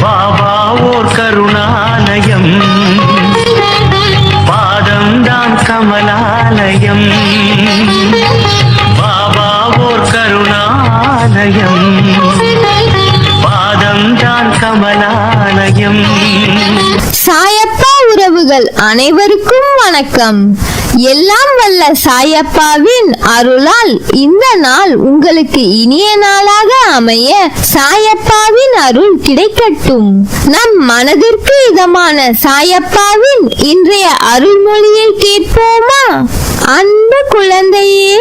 பாபா ஓர் கருணாலயம், பாதம்தான் கமலாலயம். பாபா ஓர் கருணாலயம், பாதம்தான் கமலாலயம். சாயப்பா உறவுகள் அனைவருக்கும் வணக்கம். எல்லாம் வல்ல சாயப்பாவின் அருளால் இந்த நாள் உங்களுக்கு இனிய நாளாக அமைய சாயப்பாவின் அருள் கிடைக்கட்டும். நம் மனதிற்கு இதமான சாயப்பாவின் இன்றைய அருள்மொழியை கேட்போமா? அன்பு குழந்தையே,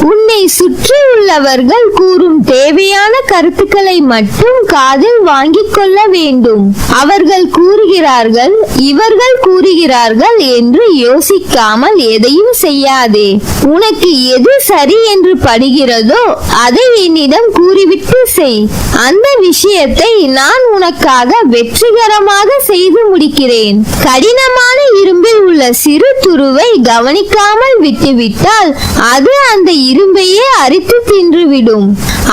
உன்னை சுற்றி உள்ளவர்கள் கூறும் தேவையான கருத்துக்களை மட்டும் காதில் வாங்கிக் கொள்ள வேண்டும். அவர்கள் கூறுகிறார்கள், இவர்கள் கூறுகிறார்கள் என்று யோசிக்காமல் எதையும் செய்யாதே. உனக்கு எது சரி என்று படுகிறதோ அதை என்னிடம் கூறிவிட்டு செய். அந்த விஷயத்தை நான் உனக்காக வெற்றிகரமாக செய்து முடிக்கிறேன். கடினமான இரும்பில் உள்ள சிறு துருவை கவனிக்காமல் விட்டுவிட்டால் அது அந்த இரும்பையே அரித்து தின்றுவிடும்.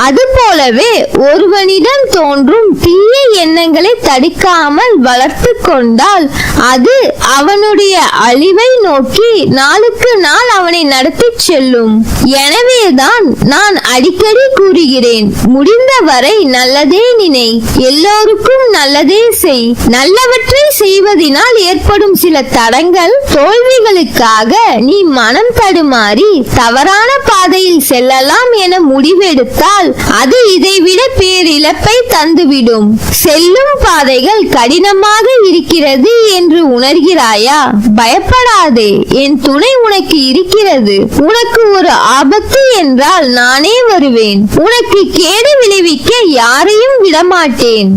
அதுபோலவே ஒருவனிடம் தோன்றும் தீய எண்ணங்களை தடுக்காமல் வளர்த்து கொண்டால் அது அவனுடைய அழிவை நோக்கி நாளுக்கு நாள் அவனை நடத்தி செல்லும். எனவேதான் நான் அடிக்கடி கூறுகிறேன், முடிந்தவரை நல்லதே நினை, எல்லோருக்கும் நல்லதே செய். நல்லவற்றை செய்வதனால் ஏற்படும் சில தடங்கள், தோல்விகளுக்காக நீ மனம் தடுமாறி தவறான பாதையில் செல்லலாம் என முடிவெடுத்தால் அது இதைவிட பேரிழப்பை தந்துவிடும். செல்லும் பாதைகள் கடினமாக இருக்கிறது என்று உணர்கிறாயா? பயப்படாதே, என் துணை உனக்கு இருக்கிறது. உனக்கு ஒரு ஆபத்து என்றால் நானே வருவேன். உனக்கு கேடு விளைவிக்க யாரையும் விடமாட்டேன்.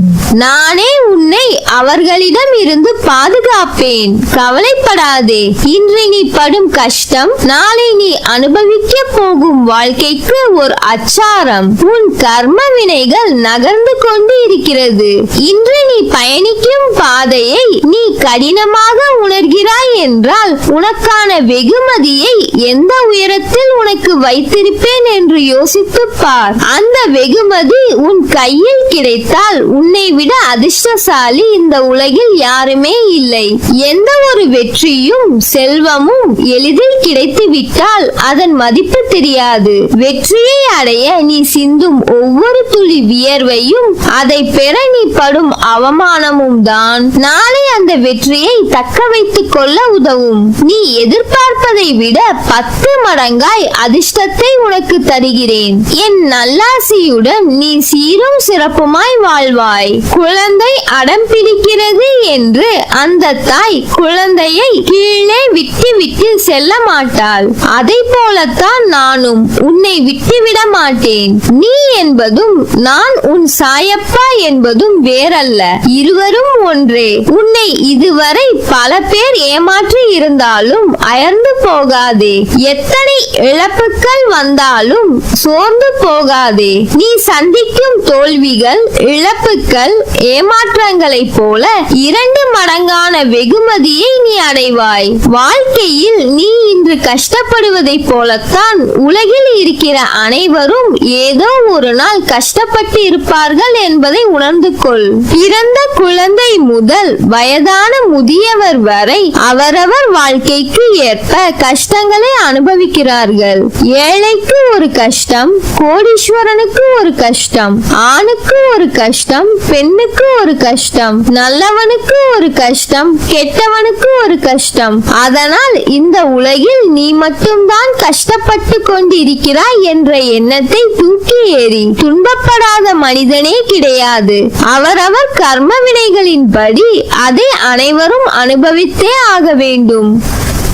நானே உன்னை அவர்களிடம் இருந்து பாதுகாப்பேன். கவலைப்படாதே. இன்று நீ படும் கஷ்டம் நாளை நீ அனுபவிக்க போகும் வாழ்க்கைக்கு ஒரு அச்சாரம். உன் கர்ம வினைகள் நகர்ந்து கொண்டு இருக்கிறது. இன்று நீ பயணிக்கும் பாதையை நீ கடினமாக உணர்கிறாய் என்றால் உனக்கான வெகுமதியை எந்த உயரத்தில் உனக்கு வைத்திருப்பேன் என்று யோசித்து பார். அந்த வெகுமதி உன் கையில் கிடைத்தால் உன்னை விட அதிர்ஷ்டசாலி இந்த உலகில் யாருமே இல்லை. எந்த ஒரு வெற்றியும் செல்வமும் எளிதில் கிடைத்து விட்டால் அதன் மதிப்பு தெரியாது. வெற்றியை அடைய நீ சிந்தும் ஒவ்வொரு துளி வியர்வையும் அதை பெற நீ படும் அவமானமும் தான் நாளை அந்த வெற்றியை தக்க வைத்துக் கொள்ள உதவும். நீ எதிர்பார்ப்பதை விட 10 மடங்காய் அதிர்ஷ்டத்தை உனக்கு தருகிறேன். என் நல்லாசியுடன் நீ சீரும் சிறப்புமாய் வாழ்வாய். குழந்தை அடம் பிடிக்கிறது என்று அந்த தாய் குழந்தையை கீழே விட்டு விட்டு செல்ல மாட்டாள். அதை போலத்தான் நானும் உன்னை விட்டுவிட மாட்டேன். நீ என்பதும் நான் உன் சாயப்பா என்பதும் வேறல்ல, இருவரும் ஒன்றே. உன்னை இதுவரை பல பேர் ஏமாற்றி இருந்தாலும் அயர்ந்து போகாதே. எத்தனை இழப்புகள் வந்தாலும் சோர்ந்து போகாதே. நீ சந்திக்கும் தோல்விகள், இழப்புகள், ஏமாற்றங்களை போல 2 மடங்கான வெகுமதியை நீ அடைவாய். வாழ்க்கையில் நீ இன்று கஷ்டப்படுவதை போலத்தான் உலகில் இருக்கிற அனைவரும் ஏதோ ஒரு நாள் கஷ்டப்பட்டு இருப்பார்கள் என்பதை உணர்ந்து கொள். பிறந்த குழந்தை முதல் வயதான முதியவர் வரை அவரவர் வாழ்க்கைக்கு ஏற்ப கஷ்டங்களை அனுபவிக்கிறார்கள். ஏழைக்கு ஒரு கஷ்டம், கோடீஸ்வரனுக்கு ஒரு கஷ்டம், ஆணுக்கு ஒரு கஷ்டம், பெண்ணுக்கு ஒரு கஷ்டம், நல்லவனுக்கு ஒரு கஷ்டம், கெட்டவனுக்கு ஒரு கஷ்டம். அதனால் இந்த உலகில் நீ மட்டும்தான் கஷ்டப்பட்டு கொண்டிருக்கிறாய் என்ற எண்ணத்தை தூக்கி ஏறி. துன்பப்படாத மனிதனே கிடையாது. அவரவர் கர்ம வினைகளின்படி அதை அனைவரும் அனுபவித்தே ஆக வேண்டும்.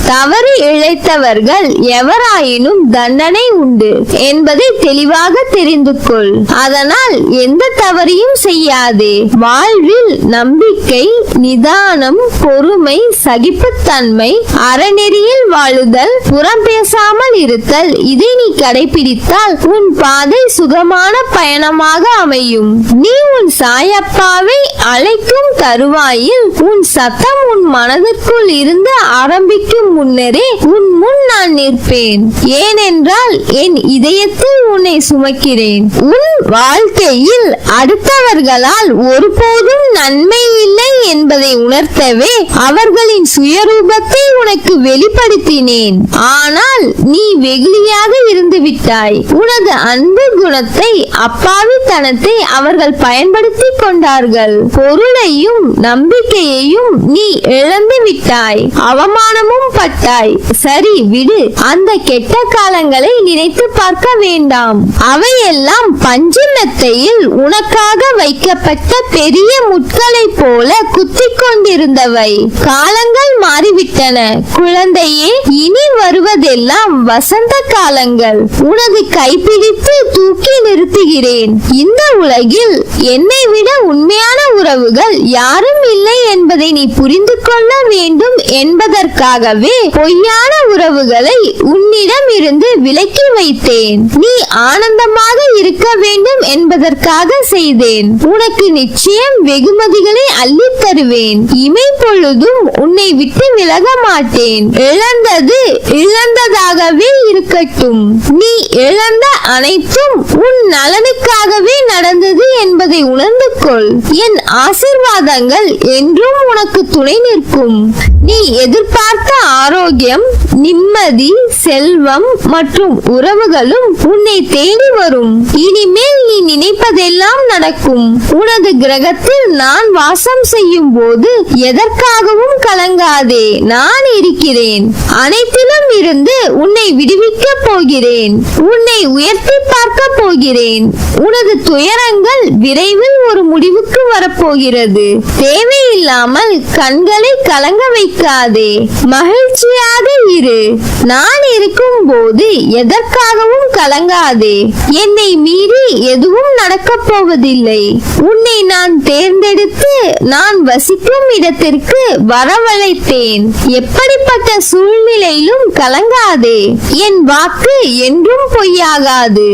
தவறு இழைத்தவர்கள் எவராயினும் தண்டனை உண்டு என்பதை தெளிவாக தெரிந்து கொள். அதனால் எந்த தவறையும் செய்யாதே. வாழ்வில் நம்பிக்கை, நிதானம், பொறுமை, சகிப்புத்தன்மை, அறநெறியில் வாழுதல், புறம் பேசாமல் இருத்தல், இதை நீ கடைபிடித்தால் உன் பாதை சுகமான பயணமாக அமையும். நீ உன் சாயப்பாவை அழைக்கும் தருவாயில் உன் சத்தம் உன் மனதிற்குள் இருந்து ஆரம்பிக்கும் முன்னரே உன் முன் நான் நிற்பேன். ஏனென்றால் என் இதயத்தில் உன்னை சுமக்கிறேன். உன் வாழ்க்கையில் அடுத்தவர்களால் ஒருபோதும் நன்மை இல்லை என்பதை உணர்த்தவே அவர்களின் சுயரூபத்தை உனக்கு வெளிப்படுத்தினேன். ஆனால் நீ வெகுளியாக இருந்து விட்டாய். உனது அன்பு குணத்தை, அப்பாவித்தனத்தை அவர்கள் பயன்படுத்தி கொண்டார்கள். பொருளையும் நம்பிக்கையையும் நீ இழந்து விட்டாய். அவமானமும் பட்டாய். சரி விடு, அந்த கெட்ட காலங்களை நினைத்து பார்க்க வேண்டாம். அவையெல்லாம் பஞ்சு மெத்தையில் உனக்காக வைக்கப்பட்ட பெரிய முட்களை போல குத்திக் கொண்டிருந்தவை. காலங்கள் மாறிவிட்டன குழந்தையே. இனி வருவதெல்லாம் வசந்த காலங்கள். உனது கைப்பிடித்து தூக்கி நிறுத்துகிறேன். இந்த உலகில் என்னை விட உண்மையான உறவுகள் யாரும் இல்லை என்பதை நீ புரிந்து கொள்ள வேண்டும் என்பதற்காகவே பொய்யான உறவுகளை உன்னிடம் இருந்து விலக்கி வைத்தேன். நீ ஆனந்தமாக இருக்க வேண்டும் என்பதற்காக செய்தேன். உனக்கு நிச்சயம் வெகுமதிகளை அள்ளித் தருவேன். இமை பொழுதும் உன்னை விட்டு விலக மாட்டேன். இழந்தது இழந்ததாகவே இருக்கட்டும். நீ இழந்த அனைத்தும் உன் நலனுக்காகவே நடந்தது என்பதை உணர்ந்து கொள். என் ஆசீர்வாதங்கள் என்றும் உனக்கு துணை நிற்கும். நீ எதிர்பார்த்த ஆரோக்கியம், நிம்மதி, செல்வம் மற்றும் உறவுகளும் உன்னை தேடி வரும். இனிமேல் நீ நினைப்பதெல்லாம் நடக்கும். உனது கிரகத்தில் நான் வாசம் செய்யும் போது எதற்காகவும் கலங்காதே. நான் இருக்கிறேன். அனைத்திலும் இருந்து உன்னை விடுவிக்க போகிறேன். உன்னை உயர்த்தி பார்க்க போகிறேன். உனது துயரங்கள் விரைவில் ஒரு முடிவுக்கு வரப்போகிறது. தேவையில்லாமல் கண்களை கலங்க வைக்காதே. மகிழ்ச்சியாக இரு. நான் இருக்கும் போது எதற்காகவும் கலங்காதே. என்னை மீறி எதுவும் நடக்கப் போவதில்லை. உன்னை நான் தேர்ந்தெடுத்து நான் வசிக்கும் இடத்திற்கு வரவழைத்தேன். எப்படிப்பட்ட சூழ்நிலையிலும் கலங்காதே. என் வாக்கு என்றும் பொய்யாகாது.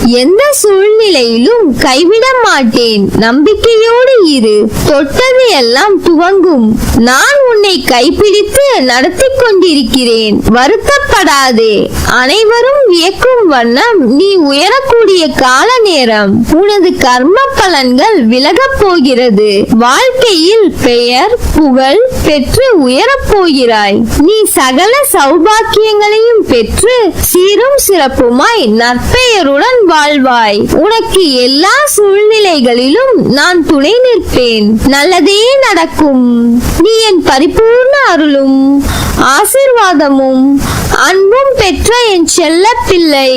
எந்த சூழ்நிலையிலும் கைவிட மாட்டேன். நம்பிக்கையோடு இரு. தொட்டது எல்லாம் துவங்கும். நான் உன்னை கைப்பிடித்து நடத்தி கொண்டிருக்கிறேன். வருத்தப்படாதே. அனைவரும் வியக்கும் வண்ணம் நீ உயரக்கூடிய கால நேரம். உனது கர்ம பலன்கள் விலகப் போகிறது. வாழ்க்கையில் பெயர் புகழ் பெற்று உயரப் போகிறாய். நீ சகல சௌபாக்கியங்களையும் பெற்று சீரும் சிறப்புமாய் நற்பெயருடன் வாழ்வாய். உனக்கு எல்லா சூழ்நிலைகளிலும் நான் துணை நிற்பேன். நல்லதே நடக்கும். நீ என் பரிபூர்ண அருளும் ஆசீர்வாதமும் அன்பும் பெற்ற என் செல்ல பிள்ளை.